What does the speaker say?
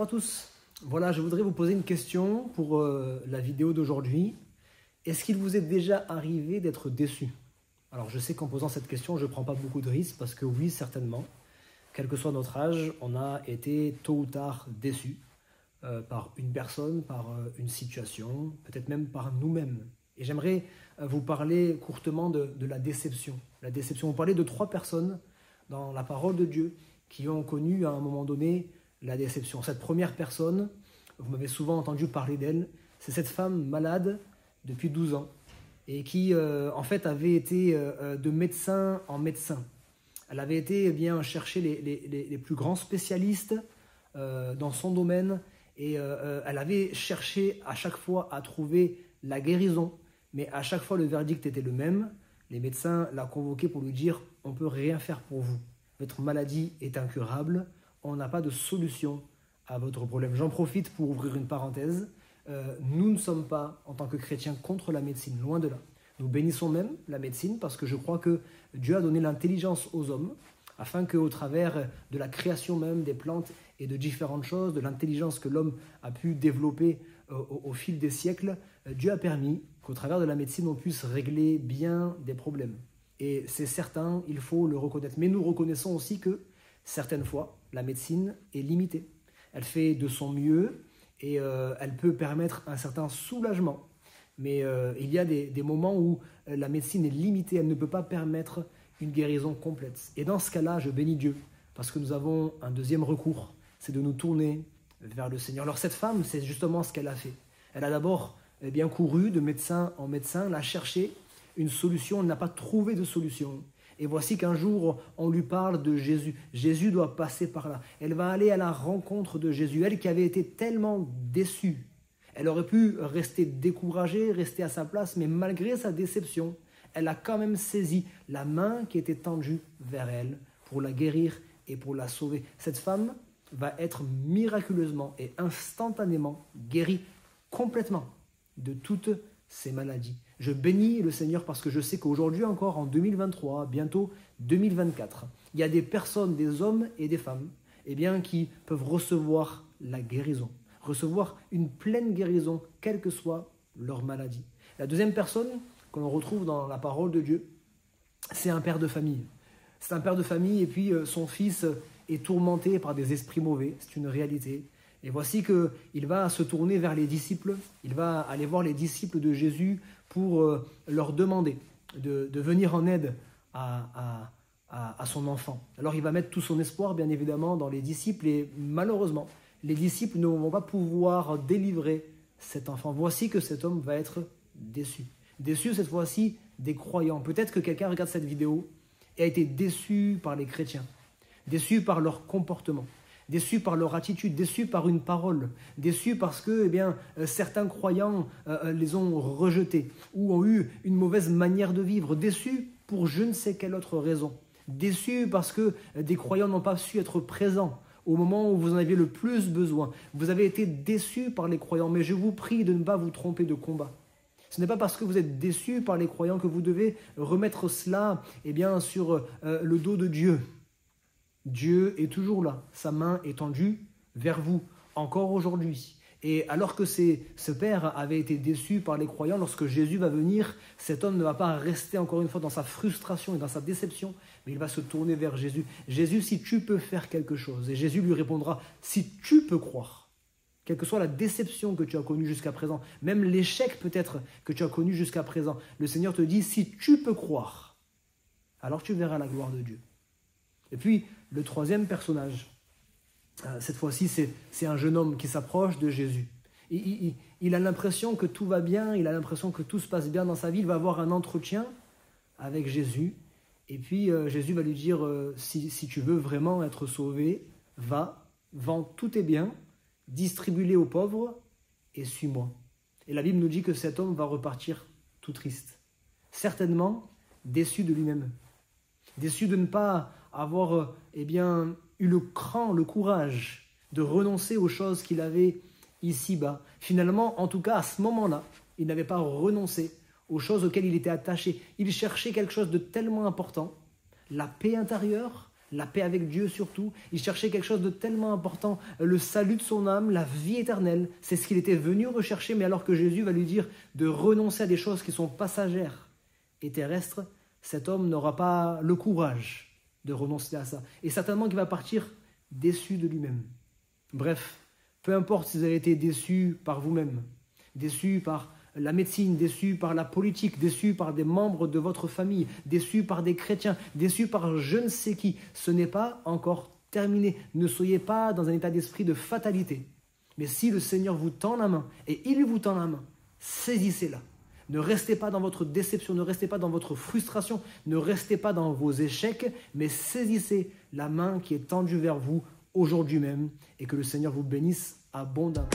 à tous. Voilà, je voudrais vous poser une question pour la vidéo d'aujourd'hui. Est-ce qu'il vous est déjà arrivé d'être déçu? Alors je sais qu'en posant cette question, je ne prends pas beaucoup de risques parce que oui, certainement, quel que soit notre âge, on a été tôt ou tard déçu par une personne, par une situation, peut-être même par nous-mêmes. Et j'aimerais vous parler courtement de la déception. La déception, vous parlez de 3 personnes dans la parole de Dieu qui ont connu à un moment donné la déception. Cette première personne, vous m'avez souvent entendu parler d'elle, c'est cette femme malade depuis 12 ans et qui en fait avait été de médecin en médecin. Elle avait été bien chercher les plus grands spécialistes dans son domaine et elle avait cherché à chaque fois à trouver la guérison, mais à chaque fois le verdict était le même. Les médecins la convoquaient pour lui dire « on ne peut rien faire pour vous, votre maladie est incurable, on n'a pas de solution à votre problème ». J'en profite pour ouvrir une parenthèse. Nous ne sommes pas, en tant que chrétiens, contre la médecine, loin de là. Nous bénissons même la médecine parce que je crois que Dieu a donné l'intelligence aux hommes afin qu'au travers de la création même des plantes et de différentes choses, de l'intelligence que l'homme a pu développer au fil des siècles, Dieu a permis qu'au travers de la médecine, on puisse régler bien des problèmes. Et c'est certain, il faut le reconnaître. Mais nous reconnaissons aussi que certaines fois, la médecine est limitée. Elle fait de son mieux et elle peut permettre un certain soulagement. Mais il y a des moments où la médecine est limitée, elle ne peut pas permettre une guérison complète. Et dans ce cas-là, je bénis Dieu, parce que nous avons un deuxième recours, c'est de nous tourner vers le Seigneur. Alors cette femme, c'est justement ce qu'elle a fait. Elle a d'abord bien couru de médecin en médecin, elle a cherché une solution, elle n'a pas trouvé de solution. Et voici qu'un jour, on lui parle de Jésus. Jésus doit passer par là. Elle va aller à la rencontre de Jésus. Elle qui avait été tellement déçue. Elle aurait pu rester découragée, rester à sa place, mais malgré sa déception, elle a quand même saisi la main qui était tendue vers elle pour la guérir et pour la sauver. Cette femme va être miraculeusement et instantanément guérie complètement de toutes ses maladies. Je bénis le Seigneur parce que je sais qu'aujourd'hui encore, en 2023, bientôt 2024, il y a des personnes, des hommes et des femmes qui peuvent recevoir la guérison, recevoir une pleine guérison, quelle que soit leur maladie. La deuxième personne que l'on retrouve dans la parole de Dieu, c'est un père de famille. C'est un père de famille et puis son fils est tourmenté par des esprits mauvais, c'est une réalité. Et voici qu'il va se tourner vers les disciples, il va aller voir les disciples de Jésus pour leur demander de venir en aide à son enfant. Alors il va mettre tout son espoir bien évidemment dans les disciples et malheureusement, les disciples ne vont pas pouvoir délivrer cet enfant. Voici que cet homme va être déçu. Déçu cette fois-ci des croyants. Peut-être que quelqu'un regarde cette vidéo et a été déçu par les chrétiens, déçu par leur comportement, déçu par leur attitude, déçu par une parole, déçu parce que certains croyants les ont rejetés ou ont eu une mauvaise manière de vivre, déçu pour je ne sais quelle autre raison, déçu parce que des croyants n'ont pas su être présents au moment où vous en aviez le plus besoin. Vous avez été déçu par les croyants, mais je vous prie de ne pas vous tromper de combat. Ce n'est pas parce que vous êtes déçu par les croyants que vous devez remettre cela sur le dos de Dieu. Dieu est toujours là, sa main est tendue vers vous, encore aujourd'hui. Et alors que ce père avait été déçu par les croyants, lorsque Jésus va venir, cet homme ne va pas rester encore une fois dans sa frustration et dans sa déception, mais il va se tourner vers Jésus. Jésus, si tu peux faire quelque chose. Et Jésus lui répondra, si tu peux croire. Quelle que soit la déception que tu as connue jusqu'à présent, même l'échec peut-être que tu as connu jusqu'à présent, le Seigneur te dit, si tu peux croire, alors tu verras la gloire de Dieu. Et puis, le troisième personnage, cette fois-ci, c'est un jeune homme qui s'approche de Jésus. Il a l'impression que tout va bien, il a l'impression que tout se passe bien dans sa vie, il va avoir un entretien avec Jésus. Et puis, Jésus va lui dire, si tu veux vraiment être sauvé, va, vends tous tes biens, distribue-les aux pauvres et suis-moi. Et la Bible nous dit que cet homme va repartir tout triste, certainement déçu de lui-même, déçu de ne pas avoir eu le cran, le courage de renoncer aux choses qu'il avait ici-bas. Finalement, en tout cas, à ce moment-là, il n'avait pas renoncé aux choses auxquelles il était attaché. Il cherchait quelque chose de tellement important, la paix intérieure, la paix avec Dieu surtout. Il cherchait quelque chose de tellement important, le salut de son âme, la vie éternelle. C'est ce qu'il était venu rechercher, mais alors que Jésus va lui dire de renoncer à des choses qui sont passagères et terrestres, cet homme n'aura pas le courage de renoncer à ça. Et certainement qu'il va partir déçu de lui-même. Bref, peu importe si vous avez été déçu par vous-même, déçu par la médecine, déçu par la politique, déçu par des membres de votre famille, déçu par des chrétiens, déçu par je ne sais qui, ce n'est pas encore terminé. Ne soyez pas dans un état d'esprit de fatalité. Mais si le Seigneur vous tend la main, et il vous tend la main, saisissez-la. Ne restez pas dans votre déception, ne restez pas dans votre frustration, ne restez pas dans vos échecs, mais saisissez la main qui est tendue vers vous aujourd'hui même, et que le Seigneur vous bénisse abondamment.